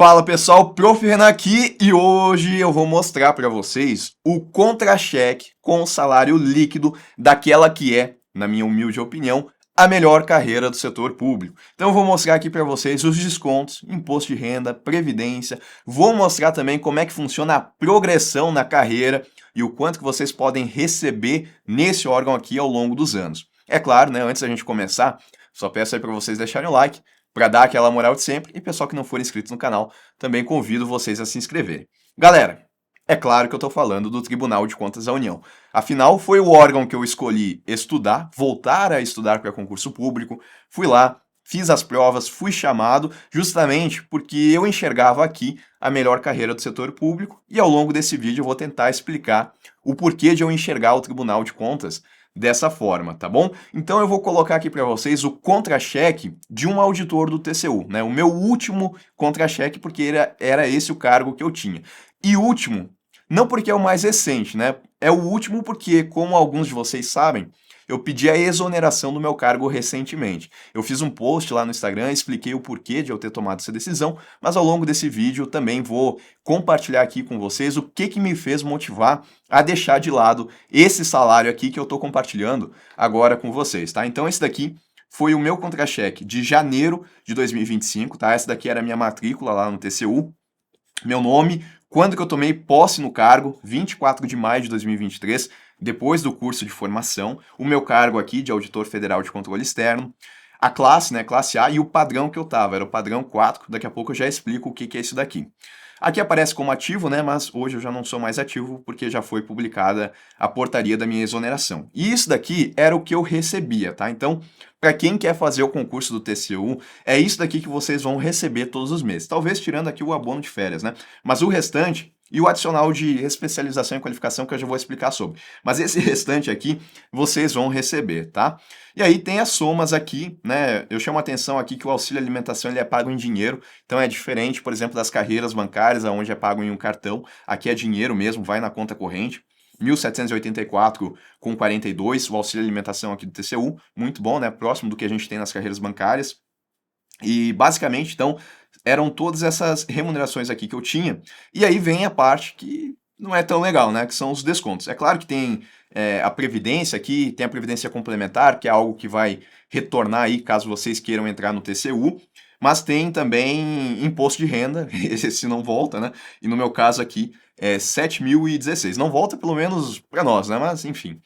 Fala pessoal, Prof. Renan aqui e hoje eu vou mostrar para vocês o contra-cheque com o salário líquido daquela que é, na minha humilde opinião, a melhor carreira do setor público. Então eu vou mostrar aqui para vocês os descontos, imposto de renda, previdência, vou mostrar também como é que funciona a progressão na carreira e o quanto que vocês podem receber nesse órgão aqui ao longo dos anos. É claro, né, antes da gente começar, só peço aí para vocês deixarem o like, para dar aquela moral de sempre, e pessoal que não for inscrito no canal, também convido vocês a se inscreverem. Galera, é claro que eu estou falando do Tribunal de Contas da União. Afinal, foi o órgão que eu escolhi estudar, voltar a estudar para concurso público, fui lá, fiz as provas, fui chamado, justamente porque eu enxergava aqui a melhor carreira do setor público, e ao longo desse vídeo eu vou tentar explicar o porquê de eu enxergar o Tribunal de Contas dessa forma, tá bom? Então eu vou colocar aqui para vocês o contra-cheque de um auditor do TCU, né? O meu último contra-cheque, porque era esse o cargo que eu tinha. E último, não porque é o mais recente, né? É o último porque, como alguns de vocês sabem, eu pedi a exoneração do meu cargo recentemente. Eu fiz um post lá no Instagram, expliquei o porquê de eu ter tomado essa decisão, mas ao longo desse vídeo também vou compartilhar aqui com vocês o que me fez motivar a deixar de lado esse salário aqui que eu estou compartilhando agora com vocês, tá? Então esse daqui foi o meu contra-cheque de janeiro de 2025, tá? Essa daqui era a minha matrícula lá no TCU, meu nome, quando que eu tomei posse no cargo, 24 de maio de 2023, depois do curso de formação, o meu cargo aqui de Auditor Federal de Controle Externo, a classe, né, classe A, e o padrão que eu estava, era o padrão 4, daqui a pouco eu já explico o que é isso daqui. Aqui aparece como ativo, né, mas hoje eu já não sou mais ativo porque já foi publicada a portaria da minha exoneração. E isso daqui era o que eu recebia, tá? Então, para quem quer fazer o concurso do TCU, é isso daqui que vocês vão receber todos os meses. Talvez tirando aqui o abono de férias, né? Mas o restante e o adicional de especialização e qualificação que eu já vou explicar sobre. Mas esse restante aqui vocês vão receber, tá? E aí tem as somas aqui, né? Eu chamo a atenção aqui que o auxílio alimentação ele é pago em dinheiro, então é diferente, por exemplo, das carreiras bancárias, onde é pago em um cartão. Aqui é dinheiro mesmo, vai na conta corrente. 1.784 com 42, o auxílio alimentação aqui do TCU, muito bom, né? Próximo do que a gente tem nas carreiras bancárias. E basicamente, então, eram todas essas remunerações aqui que eu tinha. E aí vem a parte que não é tão legal, né? Que são os descontos. É claro que tem a previdência aqui, tem a previdência complementar, que é algo que vai retornar aí caso vocês queiram entrar no TCU. Mas tem também imposto de renda, esse não volta, né? E no meu caso aqui é 7.016. Não volta pelo menos para nós, né? Mas enfim.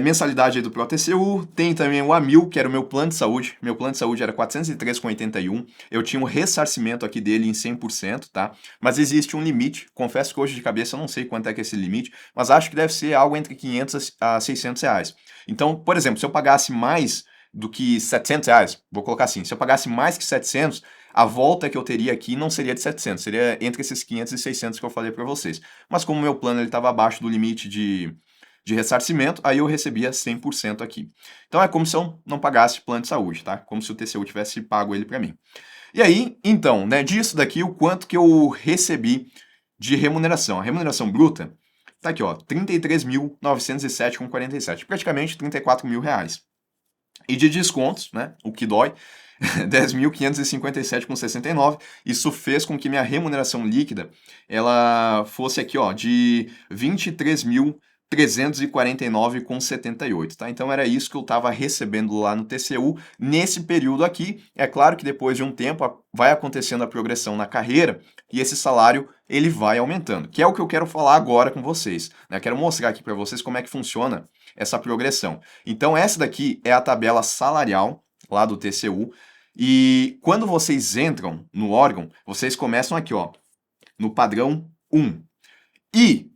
Mensalidade aí do ProTCU, tem também o AMIL, que era o meu plano de saúde. Meu plano de saúde era 403,81. Eu tinha um ressarcimento aqui dele em 100%, tá? Mas existe um limite. Confesso que hoje de cabeça eu não sei quanto é que é esse limite, mas acho que deve ser algo entre 500 a 600 reais. Então, por exemplo, se eu pagasse mais do que 700 reais, vou colocar assim, se eu pagasse mais que 700, a volta que eu teria aqui não seria de 700, seria entre esses 500 e 600 que eu falei para vocês. Mas como o meu plano estava abaixo do limite de ressarcimento, aí eu recebia 100% aqui. Então é como se eu não pagasse plano de saúde, tá? Como se o TCU tivesse pago ele para mim. E aí, então, né, disso daqui, o quanto que eu recebi de remuneração. A remuneração bruta tá aqui, ó, 33.907,47, praticamente 34 mil reais. E de descontos, né, o que dói, 10.557,69. Isso fez com que minha remuneração líquida ela fosse aqui, ó, de 23.349,78, tá? Então era isso que eu estava recebendo lá no TCU nesse período aqui. É claro que depois de um tempo vai acontecendo a progressão na carreira e esse salário ele vai aumentando, que é o que eu quero falar agora com vocês, né? Quero mostrar aqui para vocês como é que funciona essa progressão. Então essa daqui é a tabela salarial lá do TCU. E quando vocês entram no órgão, vocês começam aqui, ó, no padrão 1. E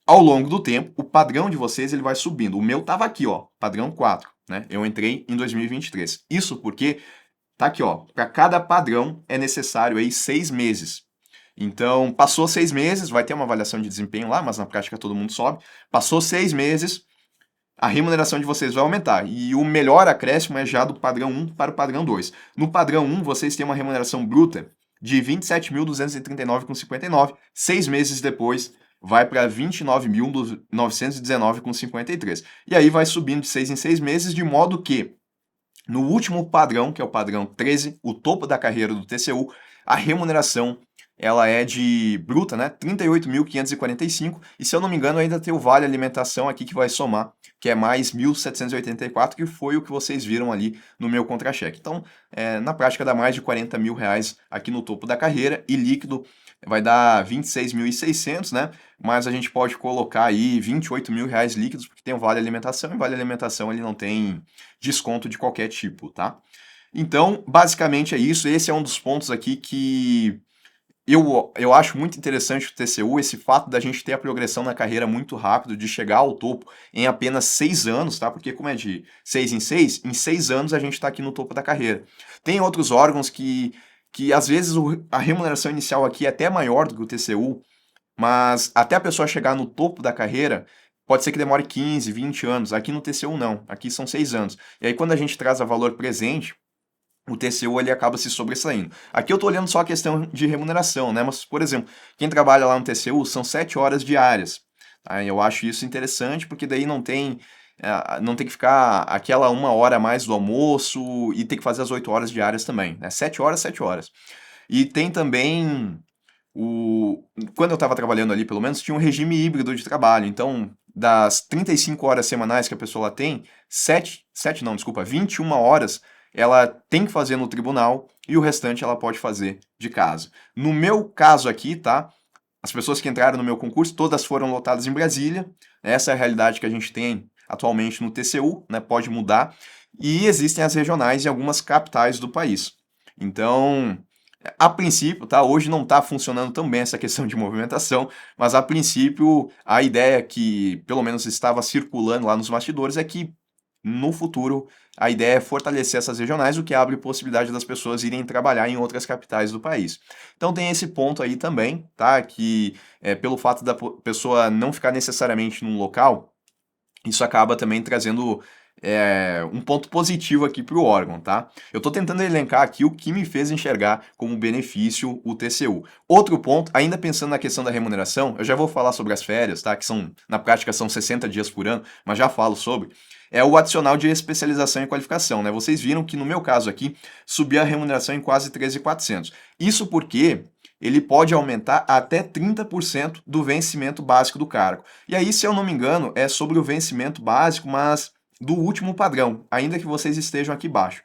ao longo do tempo, o padrão de vocês ele vai subindo. O meu estava aqui, ó, padrão 4, né? Eu entrei em 2023. Isso porque tá aqui, ó, para cada padrão é necessário aí 6 meses. Então, passou 6 meses, vai ter uma avaliação de desempenho lá, mas na prática todo mundo sobe. Passou 6 meses, a remuneração de vocês vai aumentar. E o melhor acréscimo é já do padrão 1 para o padrão 2. No padrão 1, vocês têm uma remuneração bruta de 27.239,59. 6 meses depois, vai para 29.919,53. E aí vai subindo de 6 em 6 meses, de modo que no último padrão, que é o padrão 13, o topo da carreira do TCU, a remuneração ela é de bruta, né? 38.545, e se eu não me engano ainda tem o vale alimentação aqui que vai somar, que é mais 1.784, que foi o que vocês viram ali no meu contra-cheque. Então, na prática dá mais de 40 mil reais aqui no topo da carreira, e líquido vai dar 26.600, né? Mas a gente pode colocar aí 28 mil reais líquidos, porque tem o vale alimentação, e vale alimentação ele não tem desconto de qualquer tipo, tá? Então, basicamente é isso. Esse é um dos pontos aqui que eu acho muito interessante o TCU, esse fato da gente ter a progressão na carreira muito rápido, de chegar ao topo em apenas 6 anos, tá? Porque como é de 6 em 6 anos a gente está aqui no topo da carreira. Tem outros órgãos que às vezes a remuneração inicial aqui é até maior do que o TCU, mas até a pessoa chegar no topo da carreira, pode ser que demore 15, 20 anos. Aqui no TCU não, aqui são 6 anos. E aí quando a gente traz a valor presente, o TCU ele acaba se sobressaindo. Aqui eu estou olhando só a questão de remuneração, né? Mas, por exemplo, quem trabalha lá no TCU são 7 horas diárias. Tá? Eu acho isso interessante porque daí não tem que ficar aquela 1 hora a mais do almoço e tem que fazer as 8 horas diárias também, né? 7 horas, 7 horas. E tem também o... Quando eu estava trabalhando ali, pelo menos, tinha um regime híbrido de trabalho. Então, das 35 horas semanais que a pessoa tem, 21 horas ela tem que fazer no tribunal e o restante ela pode fazer de casa. No meu caso aqui, tá? As pessoas que entraram no meu concurso, todas foram lotadas em Brasília. Essa é a realidade que a gente tem atualmente no TCU, né? Pode mudar. E existem as regionais em algumas capitais do país. Então, a princípio, tá? Hoje não está funcionando tão bem essa questão de movimentação, mas a princípio a ideia que pelo menos estava circulando lá nos bastidores é que no futuro a ideia é fortalecer essas regionais, o que abre possibilidade das pessoas irem trabalhar em outras capitais do país. Então tem esse ponto aí também, tá? Que pelo fato da pessoa não ficar necessariamente num local, isso acaba também trazendo um ponto positivo aqui para o órgão, tá? Eu estou tentando elencar aqui o que me fez enxergar como benefício o TCU. Outro ponto, ainda pensando na questão da remuneração, eu já vou falar sobre as férias, tá? Que são, na prática, são 60 dias por ano, mas já falo sobre. É o adicional de especialização e qualificação, né? Vocês viram que no meu caso aqui, subiu a remuneração em quase 13.400. Isso porque ele pode aumentar até 30% do vencimento básico do cargo. E aí, se eu não me engano, é sobre o vencimento básico, mas do último padrão, ainda que vocês estejam aqui embaixo.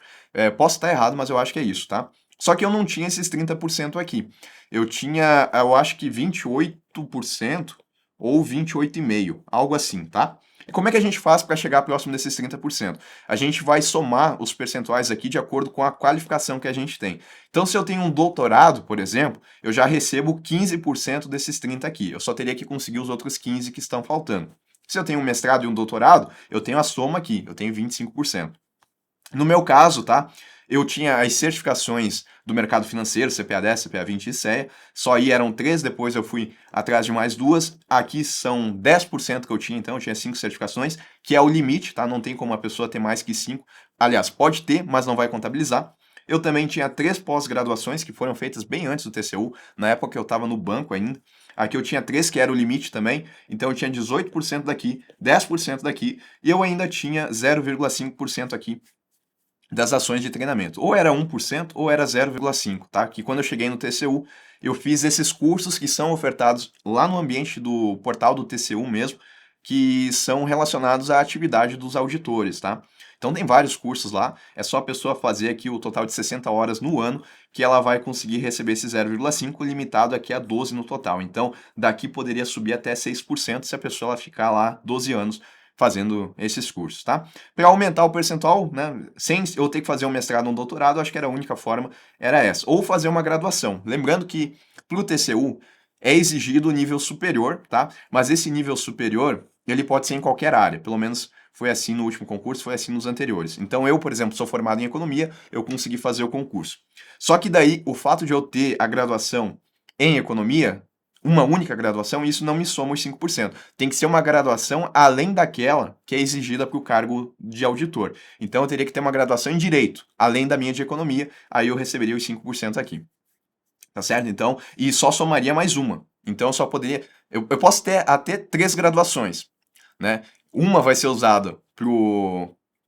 Posso estar errado, mas eu acho que é isso, tá? Só que eu não tinha esses 30% aqui. Eu tinha, eu acho que 28% ou 28,5%, algo assim, tá? E como é que a gente faz para chegar próximo desses 30%? A gente vai somar os percentuais aqui de acordo com a qualificação que a gente tem. Então, se eu tenho um doutorado, por exemplo, eu já recebo 15% desses 30 aqui. Eu só teria que conseguir os outros 15 que estão faltando. Se eu tenho um mestrado e um doutorado, eu tenho a soma aqui, eu tenho 25%. No meu caso, tá? Eu tinha as certificações do mercado financeiro, CPA 10, CPA 20 e CEA, só aí eram 3, depois eu fui atrás de mais 2. Aqui são 10% que eu tinha, então eu tinha 5 certificações, que é o limite, tá? Não tem como a pessoa ter mais que 5. Aliás, pode ter, mas não vai contabilizar. Eu também tinha 3 pós-graduações que foram feitas bem antes do TCU, na época que eu estava no banco ainda. Aqui eu tinha 3, que era o limite também, então eu tinha 18% daqui, 10% daqui, e eu ainda tinha 0,5% aqui das ações de treinamento. Ou era 1% ou era 0,5%, tá? Que quando eu cheguei no TCU, eu fiz esses cursos que são ofertados lá no ambiente do portal do TCU mesmo, que são relacionados à atividade dos auditores, tá? Então tem vários cursos lá, é só a pessoa fazer aqui o total de 60 horas no ano que ela vai conseguir receber esse 0,5 limitado aqui a 12 no total. Então daqui poderia subir até 6% se a pessoa ela ficar lá 12 anos fazendo esses cursos, tá? Para aumentar o percentual, né, sem eu ter que fazer um mestrado ou um doutorado, acho que era a única forma, era essa. Ou fazer uma graduação. Lembrando que para o TCU é exigido o nível superior, tá? Mas esse nível superior, ele pode ser em qualquer área, pelo menos foi assim no último concurso, foi assim nos anteriores. Então eu, por exemplo, sou formado em economia, eu consegui fazer o concurso. Só que daí, o fato de eu ter a graduação em economia, uma única graduação, isso não me soma os 5%. Tem que ser uma graduação além daquela que é exigida para o cargo de auditor. Então eu teria que ter uma graduação em direito, além da minha de economia, aí eu receberia os 5% aqui. Tá certo? Então, e só somaria mais uma. Então eu só poderia. Eu posso ter até 3 graduações, né? Uma vai ser usada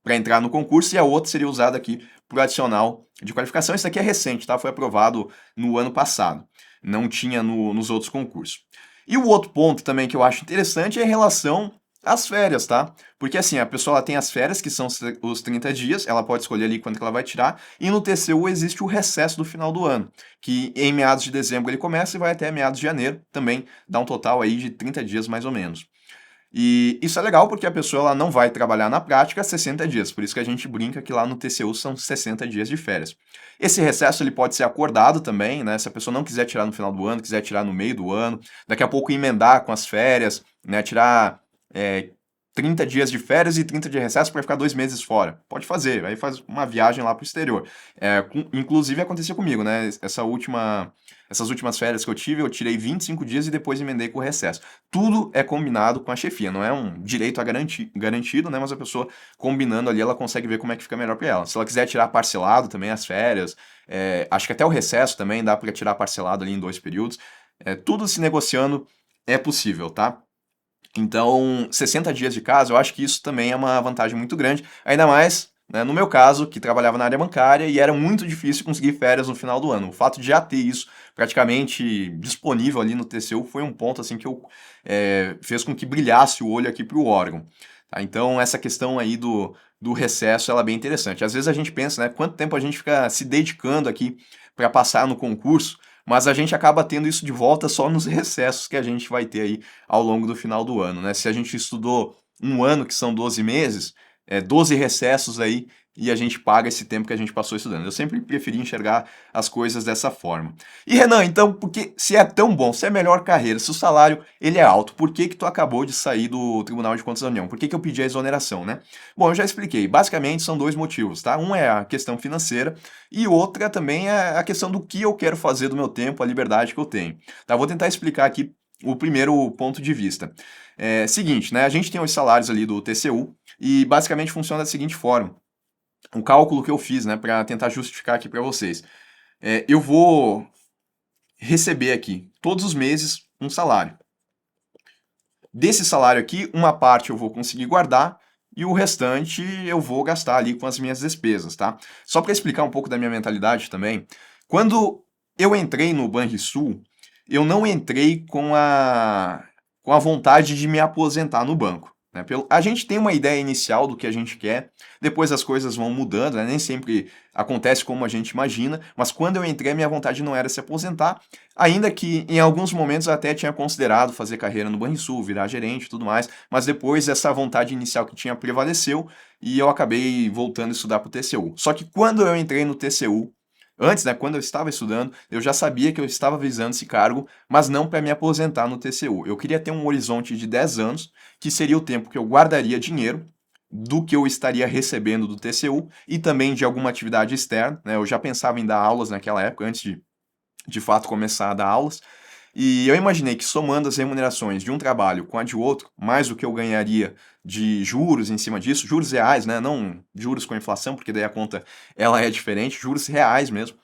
para entrar no concurso, e a outra seria usada aqui para o adicional de qualificação. Isso aqui é recente, tá? Foi aprovado no ano passado, não tinha nos outros concursos. E o outro ponto também que eu acho interessante é em relação às férias, tá? Porque assim, a pessoa ela tem as férias, que são os 30 dias, ela pode escolher ali quanto que ela vai tirar, e no TCU existe o recesso do final do ano, que em meados de dezembro ele começa e vai até meados de janeiro, também dá um total aí de 30 dias mais ou menos. E isso é legal porque a pessoa ela não vai trabalhar na prática 60 dias, por isso que a gente brinca que lá no TCU são 60 dias de férias. Esse recesso ele pode ser acordado também, né? Se a pessoa não quiser tirar no final do ano, quiser tirar no meio do ano, daqui a pouco emendar com as férias, né? Tirar 30 dias de férias e 30 de recesso para ficar 2 meses fora. Pode fazer, aí faz uma viagem lá para o exterior. Inclusive aconteceu comigo, né? Essas últimas férias que eu tirei 25 dias e depois emendei com o recesso. Tudo é combinado com a chefia, não é um direito a garantido, né? Mas a pessoa combinando ali, ela consegue ver como é que fica melhor para ela. Se ela quiser tirar parcelado também as férias, acho que até o recesso também dá para tirar parcelado ali em 2 períodos. Tudo se negociando é possível, tá? Então, 60 dias de casa, eu acho que isso também é uma vantagem muito grande, ainda mais, né, no meu caso, que trabalhava na área bancária e era muito difícil conseguir férias no final do ano. O fato de já ter isso praticamente disponível ali no TCU foi um ponto assim que fez com que brilhasse o olho aqui para o órgão. Tá? Então, essa questão aí do recesso, ela é bem interessante. Às vezes a gente pensa, né, quanto tempo a gente fica se dedicando aqui para passar no concurso, mas a gente acaba tendo isso de volta só nos recessos que a gente vai ter aí ao longo do final do ano, né? Se a gente estudou um ano, que são 12 meses, 12 recessos aí, e a gente paga esse tempo que a gente passou estudando. Eu sempre preferi enxergar as coisas dessa forma. E Renan, então, porque se é tão bom, se é a melhor carreira, se o salário ele é alto, por que que tu acabou de sair do Tribunal de Contas da União? Por que que eu pedi a exoneração, né? Bom, eu já expliquei. Basicamente são dois motivos, tá? Um é a questão financeira e outra também é a questão do que eu quero fazer do meu tempo, a liberdade que eu tenho. Tá? Vou tentar explicar aqui o primeiro ponto de vista. Seguinte, né? A gente tem os salários ali do TCU e basicamente funciona da seguinte forma. Um cálculo que eu fiz, né, para tentar justificar aqui para vocês. Eu vou receber aqui todos os meses um salário. Desse salário aqui, uma parte eu vou conseguir guardar e o restante eu vou gastar ali com as minhas despesas, tá? Só para explicar um pouco da minha mentalidade também, quando eu entrei no Banrisul, eu não entrei com a vontade de me aposentar no banco. Né? A gente tem uma ideia inicial do que a gente quer, depois as coisas vão mudando, né? Nem sempre acontece como a gente imagina, mas quando eu entrei, a minha vontade não era se aposentar, ainda que em alguns momentos eu até tinha considerado fazer carreira no Banrisul, virar gerente e tudo mais, mas depois essa vontade inicial que tinha prevaleceu e eu acabei voltando a estudar para o TCU. Só que quando eu entrei no TCU, antes, né, quando eu estava estudando, eu já sabia que eu estava visando esse cargo, mas não para me aposentar no TCU. Eu queria ter um horizonte de 10 anos, que seria o tempo que eu guardaria dinheiro do que eu estaria recebendo do TCU e também de alguma atividade externa. Né? Eu já pensava em dar aulas naquela época, antes de fato começar a dar aulas. E eu imaginei que somando as remunerações de um trabalho com a de outro, mais o que eu ganharia de juros em cima disso, juros reais, né? Não juros com inflação, porque daí a conta ela é diferente, juros reais mesmo.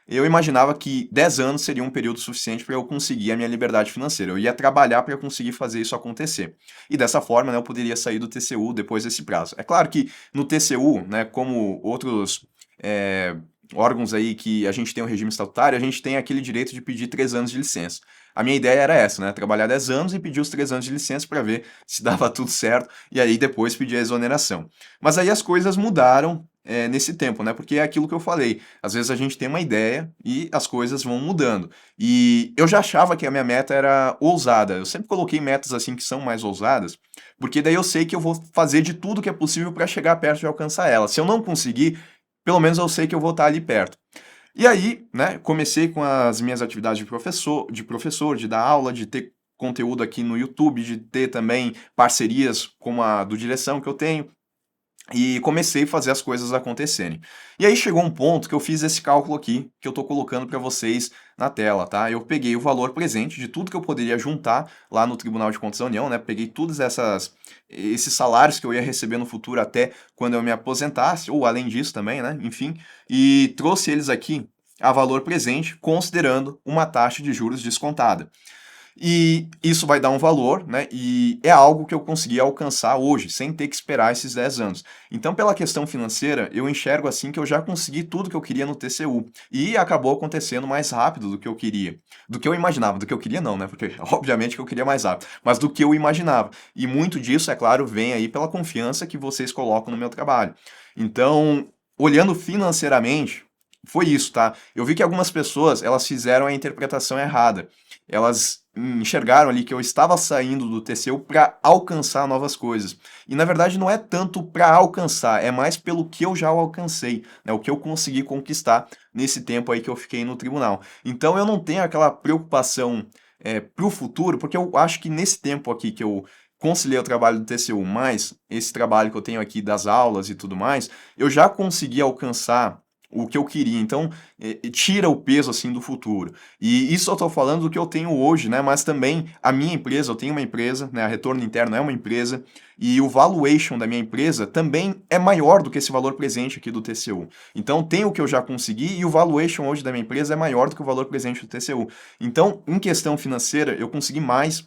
Eu imaginava que 10 anos seria um período suficiente para eu conseguir a minha liberdade financeira. Eu ia trabalhar para conseguir fazer isso acontecer. E dessa forma, né, eu poderia sair do TCU depois desse prazo. É claro que no TCU, né, como outros órgãos aí que a gente tem um regime estatutário, a gente tem aquele direito de pedir 3 anos de licença. A minha ideia era essa, né? Trabalhar 10 anos e pedir os 3 anos de licença para ver se dava tudo certo e aí depois pedir a exoneração. Mas aí as coisas mudaram nesse tempo, né? Porque é aquilo que eu falei. Às vezes a gente tem uma ideia e as coisas vão mudando. E eu já achava que a minha meta era ousada. Eu sempre coloquei metas assim que são mais ousadas, porque daí eu sei que eu vou fazer de tudo que é possível para chegar perto de alcançar ela. Se eu não conseguir, pelo menos eu sei que eu vou estar ali perto. E aí, né, comecei com as minhas atividades de professor, de dar aula, de ter conteúdo aqui no YouTube, de ter também parcerias como a do direção que eu tenho, e comecei a fazer as coisas acontecerem. E aí chegou um ponto que eu fiz esse cálculo aqui, que eu estou colocando para vocês na tela, tá? Eu peguei o valor presente de tudo que eu poderia juntar lá no Tribunal de Contas da União, né? Peguei todos esses salários que eu ia receber no futuro até quando eu me aposentasse, ou além disso também, né? Enfim, e trouxe eles aqui a valor presente, considerando uma taxa de juros descontada. E isso vai dar um valor, né? E é algo que eu consegui alcançar hoje, sem ter que esperar esses 10 anos. Então, pela questão financeira, eu enxergo assim que eu já consegui tudo que eu queria no TCU. E acabou acontecendo mais rápido do que eu queria. Do que eu imaginava. Do que eu queria não, né? Porque obviamente que eu queria mais rápido. Mas do que eu imaginava. E muito disso, é claro, vem aí pela confiança que vocês colocam no meu trabalho. Então, olhando financeiramente, foi isso, tá? Eu vi que algumas pessoas, elas fizeram a interpretação errada. Elas enxergaram ali que eu estava saindo do TCU para alcançar novas coisas. E na verdade não é tanto para alcançar, é mais pelo que eu já alcancei, né? O que eu consegui conquistar nesse tempo aí que eu fiquei no tribunal. Então eu não tenho aquela preocupação para o futuro, porque eu acho que nesse tempo aqui que eu conciliei o trabalho do TCU mais esse trabalho que eu tenho aqui das aulas e tudo mais, eu já consegui alcançar o que eu queria. Então, tira o peso assim do futuro. E isso eu estou falando do que eu tenho hoje, né? Mas também a minha empresa, eu tenho uma empresa, né? A Retorno Interno é uma empresa, e o valuation da minha empresa também é maior do que esse valor presente aqui do TCU. Então, tem o que eu já consegui e o valuation hoje da minha empresa é maior do que o valor presente do TCU. Então, em questão financeira, eu consegui mais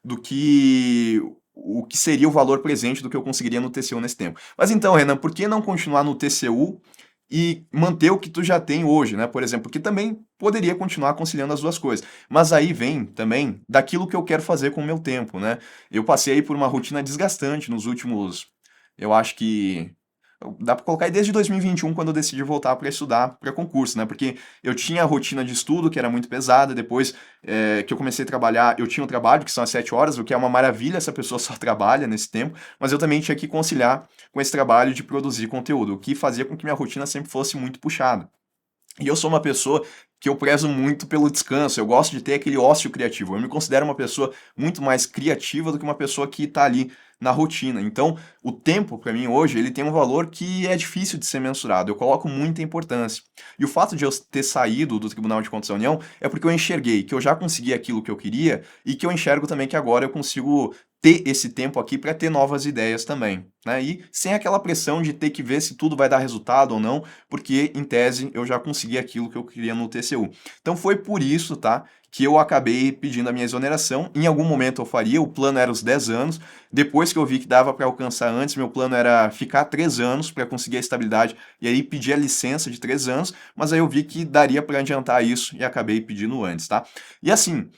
do que o que seria o valor presente do que eu conseguiria no TCU nesse tempo. Mas então, Renan, por que não continuar no TCU e manter o que tu já tem hoje, né? Por exemplo, que também poderia continuar conciliando as duas coisas. Mas aí vem também daquilo que eu quero fazer com o meu tempo, né? Eu passei aí por uma rotina desgastante nos últimos, eu acho que dá para colocar aí desde 2021, quando eu decidi voltar para estudar para concurso, né? Porque eu tinha a rotina de estudo, que era muito pesada, depois que eu comecei a trabalhar, eu tinha um trabalho, que são as 7 horas, o que é uma maravilha se a pessoa só trabalha nesse tempo, mas eu também tinha que conciliar com esse trabalho de produzir conteúdo, o que fazia com que minha rotina sempre fosse muito puxada. E eu sou uma pessoa que eu prezo muito pelo descanso, eu gosto de ter aquele ócio criativo. Eu me considero uma pessoa muito mais criativa do que uma pessoa que está ali na rotina. Então, o tempo, para mim, hoje, ele tem um valor que é difícil de ser mensurado. Eu coloco muita importância. E o fato de eu ter saído do Tribunal de Contas da União é porque eu enxerguei que eu já consegui aquilo que eu queria e que eu enxergo também que agora eu consigo ter esse tempo aqui para ter novas ideias também, né? E sem aquela pressão de ter que ver se tudo vai dar resultado ou não, porque em tese eu já consegui aquilo que eu queria no TCU. Então foi por isso, tá, que eu acabei pedindo a minha exoneração. Em algum momento eu faria, o plano era os 10 anos. Depois que eu vi que dava para alcançar antes, meu plano era ficar 3 anos para conseguir a estabilidade e aí pedir a licença de 3 anos, mas aí eu vi que daria para adiantar isso e acabei pedindo antes, tá? E assim,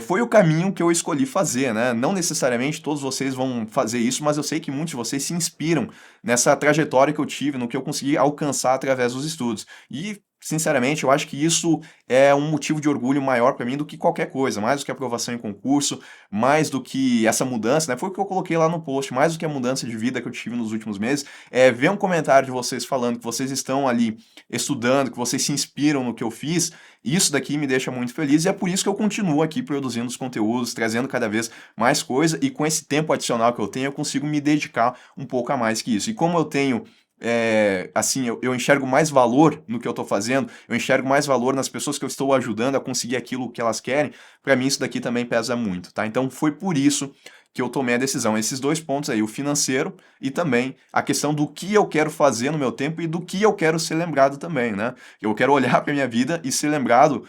foi o caminho que eu escolhi fazer, né? Não necessariamente todos vocês vão fazer isso, mas eu sei que muitos de vocês se inspiram nessa trajetória que eu tive, no que eu consegui alcançar através dos estudos. E, sinceramente, eu acho que isso é um motivo de orgulho maior para mim do que qualquer coisa, mais do que a aprovação em concurso, mais do que essa mudança, né? Foi o que eu coloquei lá no post, mais do que a mudança de vida que eu tive nos últimos meses, é ver um comentário de vocês falando que vocês estão ali estudando, que vocês se inspiram no que eu fiz. Isso daqui me deixa muito feliz e é por isso que eu continuo aqui produzindo os conteúdos, trazendo cada vez mais coisa e com esse tempo adicional que eu tenho, eu consigo me dedicar um pouco a mais que isso. E como eu tenho, assim, eu enxergo mais valor no que eu estou fazendo, eu enxergo mais valor nas pessoas que eu estou ajudando a conseguir aquilo que elas querem, para mim isso daqui também pesa muito, tá? Então foi por isso que eu tomei a decisão. Esses dois pontos aí, o financeiro e também a questão do que eu quero fazer no meu tempo e do que eu quero ser lembrado também, né? Eu quero olhar para minha vida e ser lembrado.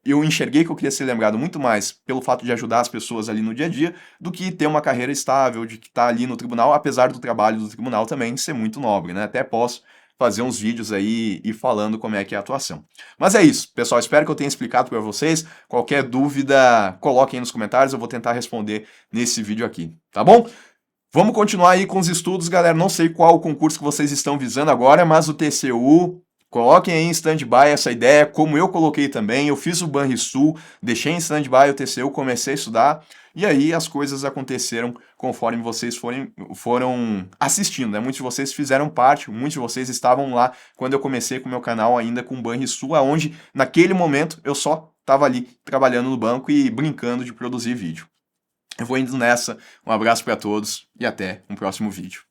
Eu enxerguei que eu queria ser lembrado muito mais pelo fato de ajudar as pessoas ali no dia a dia do que ter uma carreira estável, de que tá ali no tribunal, apesar do trabalho do tribunal também ser muito nobre, né? Até posso fazer uns vídeos aí e falando como é que é a atuação. Mas é isso, pessoal. Espero que eu tenha explicado para vocês. Qualquer dúvida, coloquem aí nos comentários. Eu vou tentar responder nesse vídeo aqui, tá bom? Vamos continuar aí com os estudos, galera. Não sei qual o concurso que vocês estão visando agora, mas o TCU, coloquem aí em stand-by essa ideia, como eu coloquei também. Eu fiz o Banrisul, deixei em stand-by o TCU, comecei a estudar, e aí as coisas aconteceram conforme vocês foram assistindo, né? Muitos de vocês fizeram parte, muitos de vocês estavam lá quando eu comecei com o meu canal ainda com o Banrisul, onde naquele momento eu só estava ali trabalhando no banco e brincando de produzir vídeo. Eu vou indo nessa, um abraço para todos e até um próximo vídeo.